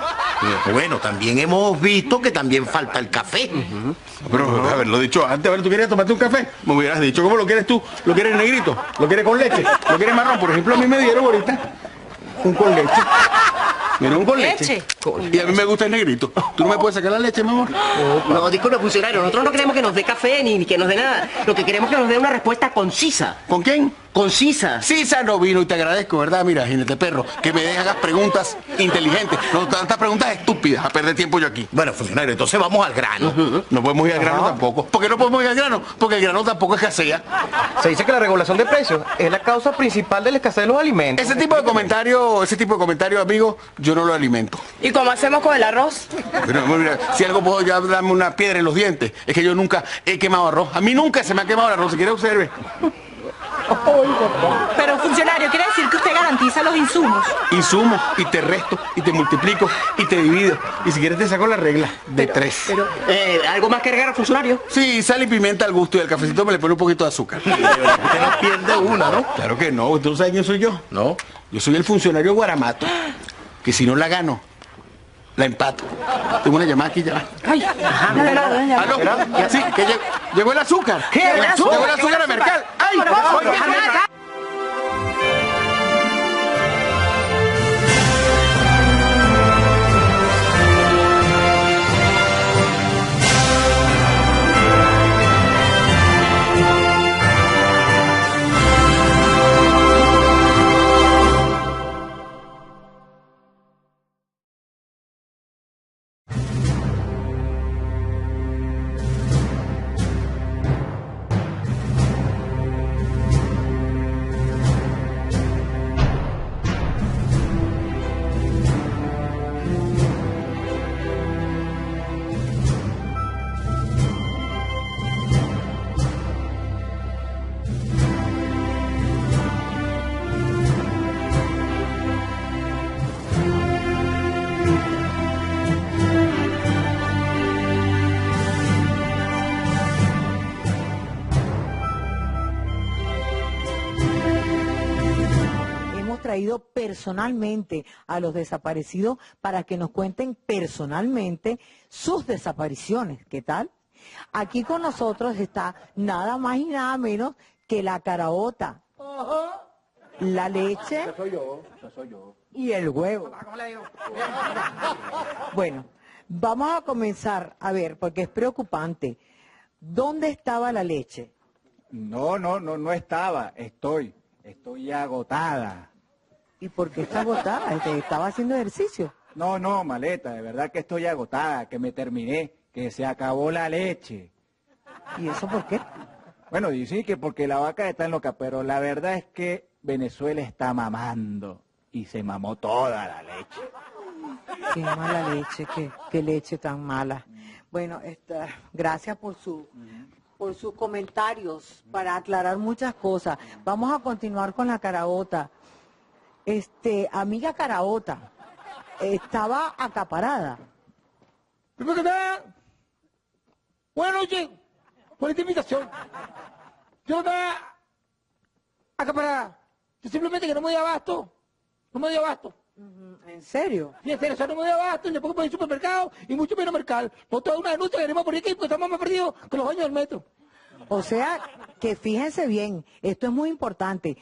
Bueno, también hemos visto que también falta el café. Pero haberlo dicho antes, a ver, ¿tú quieres tomarte un café? Me hubieras dicho, ¿cómo lo quieres tú? ¿Lo quieres negrito? ¿Lo quieres con leche? ¿Lo quieres marrón? Por ejemplo, a mí me dieron ahorita un con leche. Mira, un con leche. Y a mí me gusta el negrito. ¿Tú no me puedes sacar la leche, mi amor? No, disculpe, funcionario, nosotros no queremos que nos dé café ni que nos dé nada. Lo que queremos es que nos dé una respuesta concisa. ¿Con quién? Concisa. Sisa no vino y te agradezco, ¿verdad? Mira, jinete perro, que me hagas preguntas inteligentes, no tantas preguntas estúpidas, a perder tiempo yo aquí. Bueno, funcionario, entonces vamos al grano. No podemos ir al grano tampoco. ¿Por qué no podemos ir al grano? Porque el grano tampoco escasea. Se dice que la regulación de precios es la causa principal de la escasez de los alimentos. Ese tipo de comentario, amigo, yo no lo alimento. ¿Y cómo hacemos con el arroz? Pero mira, si algo puedo ya darme una piedra en los dientes, es que yo nunca he quemado arroz. A mí nunca se me ha quemado el arroz, si quiere observe. Pero, funcionario, quiere decir que usted garantiza los insumos. Insumo, y te resto, y te multiplico, y te divido. Y si quieres te saco la regla de 3. Pero, ¿algo más que agregar, funcionario? Sí, sal y pimienta al gusto, y al cafecito me le pone un poquito de azúcar. Usted no pierde una, ¿no? Claro que no. ¿Usted no sabe quién soy yo? No. Yo soy el funcionario Guaramato, que si no la gano, la empato. Tengo una llamada aquí ya. Ay, ¿Aló? Sí, que llegó el azúcar. ¿Qué? Llegó el azúcar a mercar. ¡Ay! Traído personalmente a los desaparecidos para que nos cuenten personalmente sus desapariciones. ¿Qué tal? Aquí con nosotros está nada más y nada menos que la caraota, la leche y el huevo. Bueno, vamos a comenzar a ver, porque es preocupante. ¿Dónde estaba la leche? No estaba. Estoy agotada. ¿Y por qué está agotada? ¿Estaba haciendo ejercicio? No, Maleta, de verdad que estoy agotada, que me terminé, que se acabó la leche. ¿Y eso por qué? Bueno, dicen que porque la vaca está en loca, pero la verdad es que Venezuela está mamando y se mamó toda la leche. Qué mala leche, qué leche tan mala. Bueno, gracias por sus comentarios para aclarar muchas cosas. Vamos a continuar con la caraota. Amiga caraota, estaba acaparada. Primero que nada, buenas noches, por esta invitación. Yo no estaba acaparada, yo simplemente que no me dio abasto, ¿En serio? Sí, en serio, o sea, no me dio abasto, ni tampoco por el supermercado, y mucho menos mercado. Por toda una denuncia que queremos por aquí, porque estamos más perdidos que los baños del metro. O sea, que fíjense bien, esto es muy importante.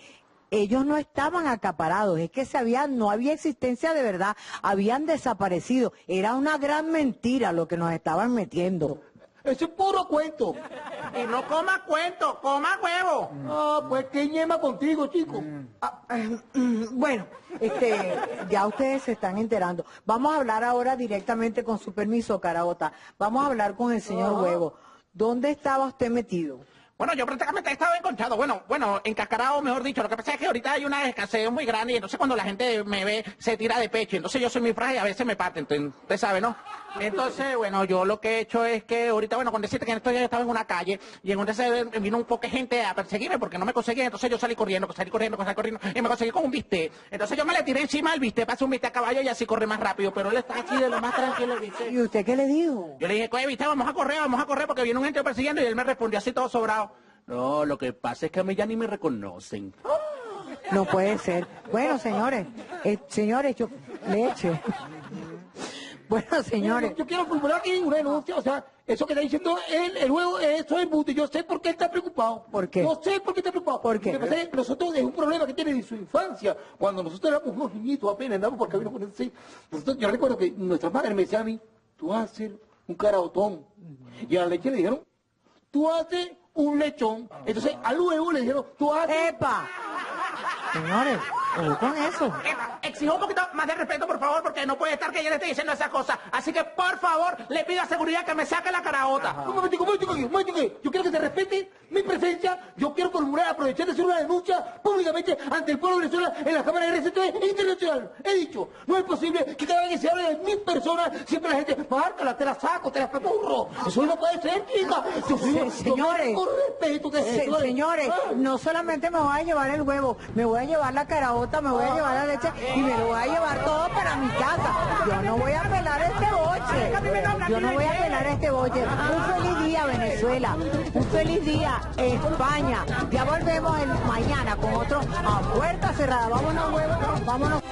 Ellos no estaban acaparados, es que no había existencia de verdad, habían desaparecido. Era una gran mentira lo que nos estaban metiendo. Eso es puro cuento. Y no coma cuento, coma huevo. Pues qué ñema contigo, chico. Bueno, ya ustedes se están enterando. Vamos a hablar ahora directamente, con su permiso, caraota. Vamos a hablar con el señor Huevo. ¿Dónde estaba usted metido? Bueno, yo prácticamente he estado encontrado, bueno, encascarado, mejor dicho. Lo que pasa es que ahorita hay una escasez muy grande y entonces cuando la gente me ve se tira de pecho. Entonces yo soy muy frágil y a veces me parte, entonces, usted sabe, ¿no? Entonces, bueno, yo lo que he hecho es que ahorita, bueno, con decirte que en estos días estaba en una calle y entonces vino un poco de gente a perseguirme porque no me conseguían. Entonces yo salí corriendo y me conseguí con un bistec. Entonces yo me le tiré encima del bistec, pasé un bistec a caballo y así corre más rápido. Pero él está así de lo más tranquilo, ¿viste? ¿Y usted qué le dijo? Yo le dije, oye, viste, vamos a correr porque viene un gente persiguiendo y él me respondió así todo sobrado. No, lo que pasa es que a mí ya ni me reconocen. No puede ser. Bueno, señores, yo leche. Bueno, señores. Yo quiero formular aquí una denuncia, o sea, eso que está diciendo él, el juego, eso es embuste. Yo sé por qué él está preocupado. ¿Por qué? No sé por qué está preocupado. ¿Por qué? Lo que pasa es que nosotros es un problema que tiene de su infancia. Cuando nosotros éramos unos niñitos apenas, andamos por camino con ese. Yo recuerdo que nuestras madres me decían a mí, tú vas a hacer un caraotón. Y a la leche le dijeron, tú haces un lechón. Entonces al huevo le dijeron, tú haces... ¡Epa! Señores, ojo con eso. Exijo un poquito más de respeto, por favor, porque no puede estar que yo le esté diciendo esas cosas. Así que, por favor, le pido a seguridad que me saque la caraota. Un momentico. Yo quiero que se respete mi presencia. Yo quiero formular, aprovechar de hacer una denuncia públicamente ante el pueblo de Venezuela en la Cámara de RCT Internacional. He dicho, no es posible que cada vez que se hable de 1000 personas, siempre la gente, márcala, te la saco, te la paturro. Eso no puede ser, chica. Señores, con respeto de eso. Señores, no solamente me voy a llevar el huevo, me voy a llevar la caraota, me voy a llevar la leche y me lo voy a llevar todo para mi casa. Yo no voy a pelar este boche. Yo no voy a pelar este boche. Un feliz día, Venezuela. Un feliz día, España. Ya volvemos mañana con otro a puerta cerrada. Vámonos, huevos, vámonos.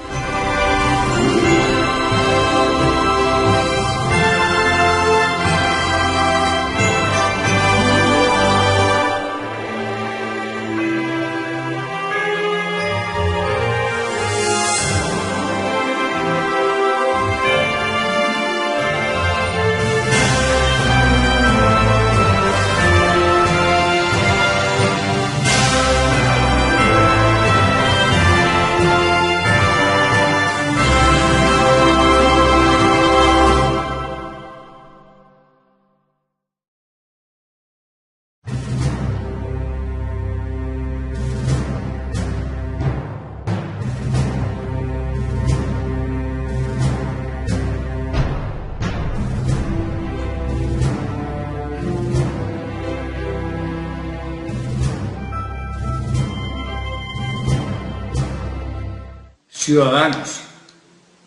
Ciudadanos,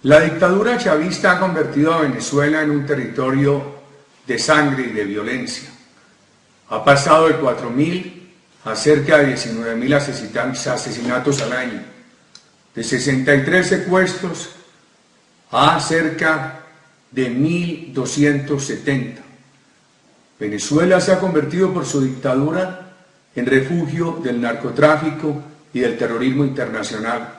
la dictadura chavista ha convertido a Venezuela en un territorio de sangre y de violencia. Ha pasado de 4.000 a cerca de 19.000 asesinatos al año, de 63 secuestros a cerca de 1.270. Venezuela se ha convertido por su dictadura en refugio del narcotráfico y del terrorismo internacional.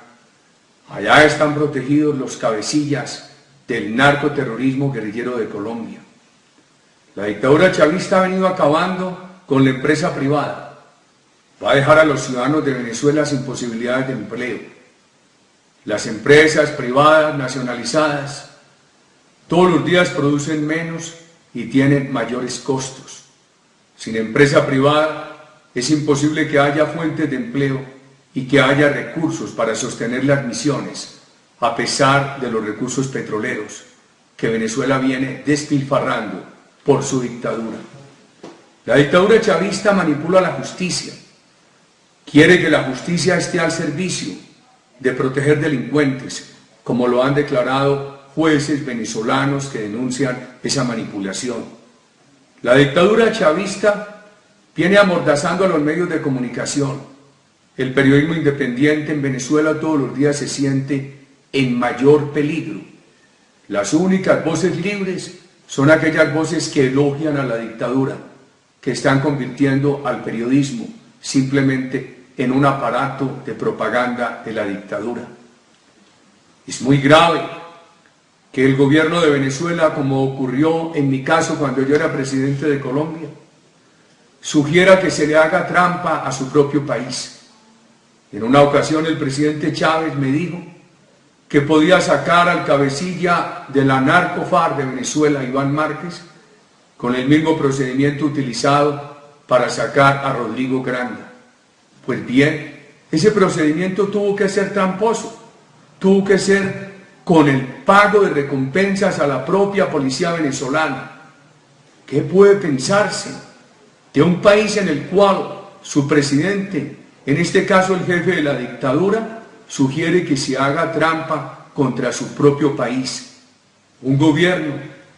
Allá están protegidos los cabecillas del narcoterrorismo guerrillero de Colombia. La dictadura chavista ha venido acabando con la empresa privada. Va a dejar a los ciudadanos de Venezuela sin posibilidades de empleo. Las empresas privadas nacionalizadas todos los días producen menos y tienen mayores costos. Sin empresa privada es imposible que haya fuentes de empleo y que haya recursos para sostener las misiones, a pesar de los recursos petroleros que Venezuela viene despilfarrando por su dictadura. La dictadura chavista manipula la justicia, quiere que la justicia esté al servicio de proteger delincuentes, como lo han declarado jueces venezolanos que denuncian esa manipulación. La dictadura chavista viene amordazando a los medios de comunicación. El periodismo independiente en Venezuela todos los días se siente en mayor peligro. Las únicas voces libres son aquellas voces que elogian a la dictadura, que están convirtiendo al periodismo simplemente en un aparato de propaganda de la dictadura. Es muy grave que el gobierno de Venezuela, como ocurrió en mi caso cuando yo era presidente de Colombia, sugiera que se le haga trampa a su propio país. En una ocasión el presidente Chávez me dijo que podía sacar al cabecilla de la narco-FARC de Venezuela, Iván Márquez, con el mismo procedimiento utilizado para sacar a Rodrigo Granda. Pues bien, ese procedimiento tuvo que ser tramposo, tuvo que ser con el pago de recompensas a la propia policía venezolana. ¿Qué puede pensarse de un país en el cual su presidente, en este caso el jefe de la dictadura, sugiere que se haga trampa contra su propio país? Un gobierno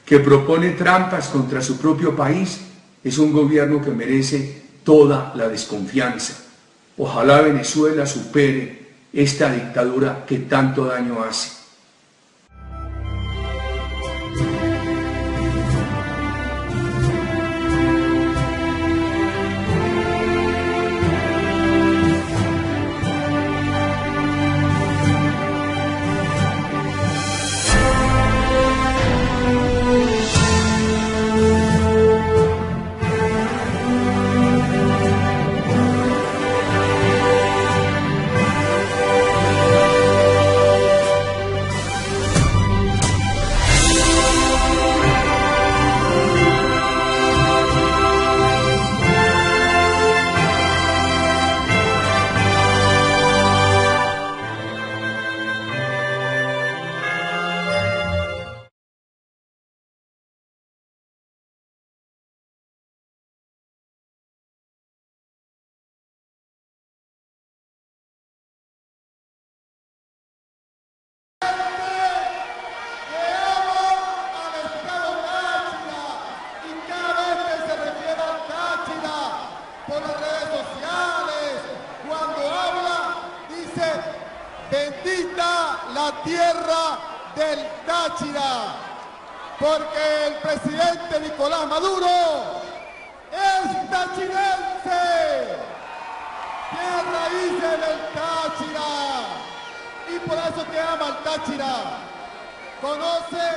que propone trampas contra su propio país es un gobierno que merece toda la desconfianza. Ojalá Venezuela supere esta dictadura que tanto daño hace. Bendita la tierra del Táchira, porque el presidente Nicolás Maduro es tachirense, tiene raíces del Táchira, y por eso te ama el Táchira. Conoce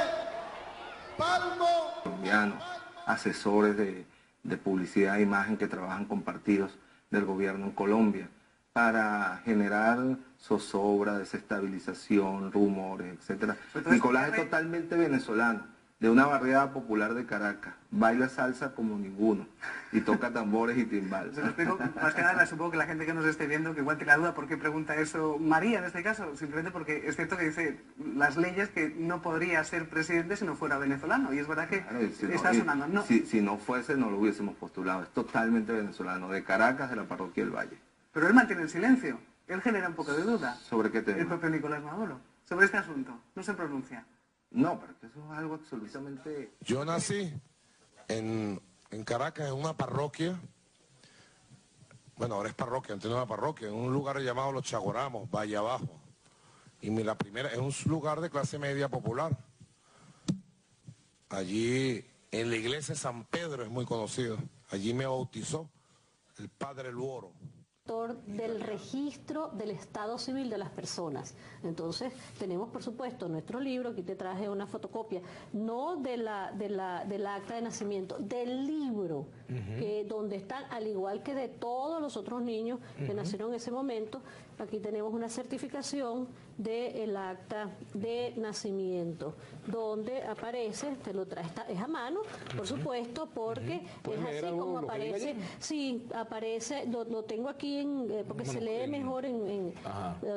Palmo. Colombianos, asesores de publicidad e imagen que trabajan con partidos del gobierno en Colombia, para generar zozobra, desestabilización, rumores, etc. Nicolás es totalmente venezolano, de una barriada popular de Caracas, baila salsa como ninguno y toca tambores y timbales. Se lo explico, más que nada, supongo que la gente que nos esté viendo, que igual tiene la duda por qué pregunta eso María en este caso, simplemente porque es cierto que dice las leyes que no podría ser presidente si no fuera venezolano, y es verdad que claro, está sonando. No. Si no fuese, no lo hubiésemos postulado, es totalmente venezolano, de Caracas, de la parroquia del Valle. Pero él mantiene el silencio, él genera un poco de duda. ¿Sobre qué tema? El propio Nicolás Maduro, sobre este asunto, no se pronuncia. No, pero eso es algo absolutamente... Yo nací en Caracas, en una parroquia, bueno, ahora es parroquia, antes no era parroquia, en un lugar llamado Los Chagoramos, Valle Abajo. Y la primera, es un lugar de clase media popular. Allí, en la iglesia de San Pedro es muy conocido. Allí me bautizó el padre Luoro. Del registro del estado civil de las personas. Entonces tenemos por supuesto nuestro libro, aquí te traje una fotocopia, no del acta de nacimiento, del libro, donde están, al igual que de todos los otros niños que nacieron en ese momento, aquí tenemos una certificación del acta de nacimiento, donde aparece, te lo trae, es a mano, por supuesto, porque es así como aparece, sí, aparece, lo tengo aquí, porque se lee mejor en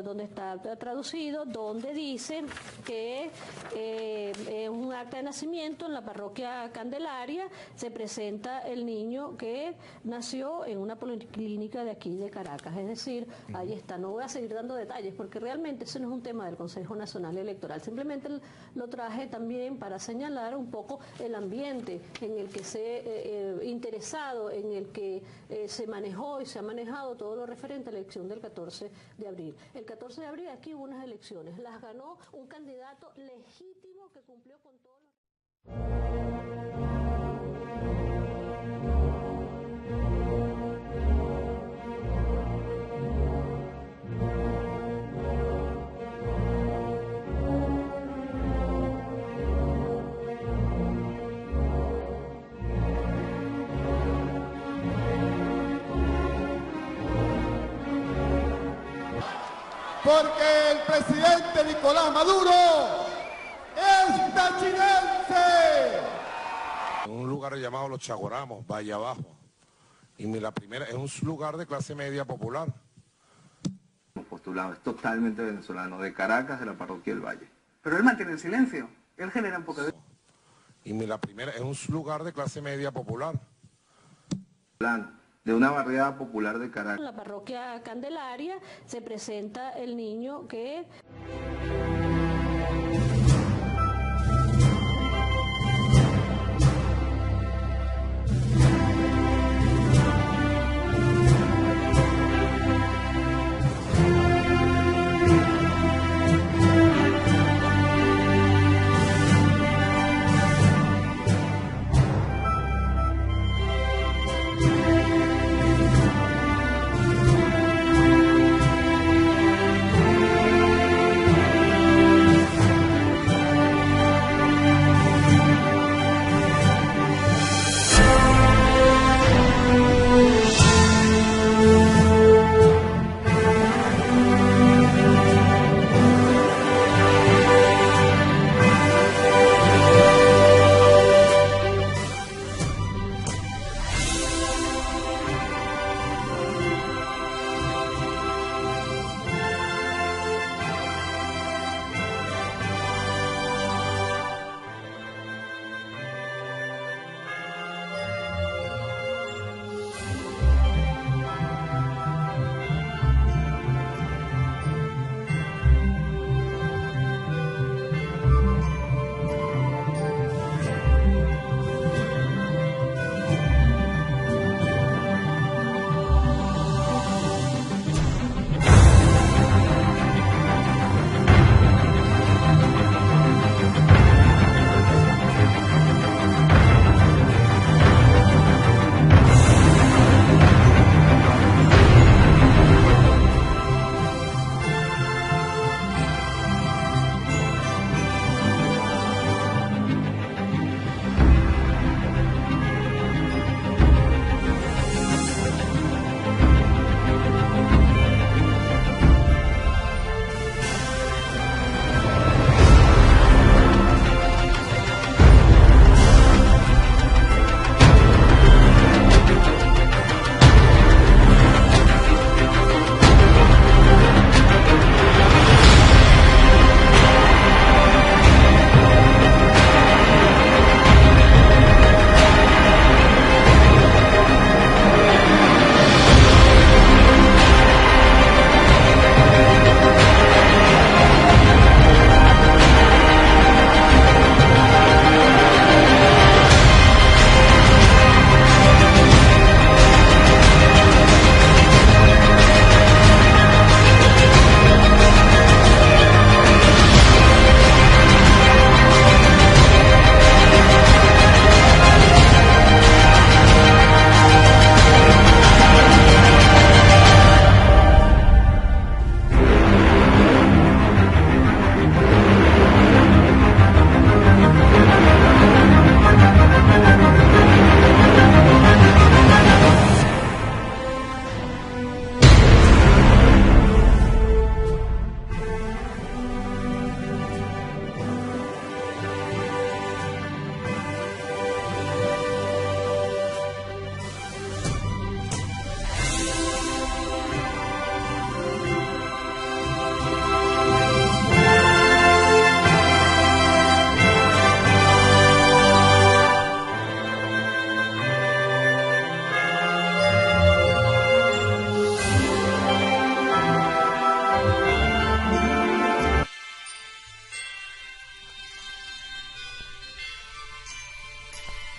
donde está traducido, donde dice que es un acta de nacimiento en la parroquia Candelaria, se presenta el niño que nació en una policlínica de aquí de Caracas, es decir, ahí está, no voy a seguir dando detalles, porque realmente eso no es un tema del Consejo Nacional Electoral, simplemente lo traje también para señalar un poco el ambiente en el que se interesado, en el que se manejó y se ha manejado todo lo referente a la elección del 14 de abril. El 14 de abril aquí hubo unas elecciones, las ganó un candidato legítimo que cumplió con todos los... Porque el presidente Nicolás Maduro es tachirense. En un lugar llamado Los Chagoramos, Valle Abajo. Y la primera es un lugar de clase media popular. Postulado, es totalmente venezolano, de Caracas, de la parroquia del Valle. Pero él mantiene el silencio, él genera un poco de... Y la primera es un lugar de clase media popular. De una barriada popular de Caracas. En la parroquia Candelaria se presenta el niño que...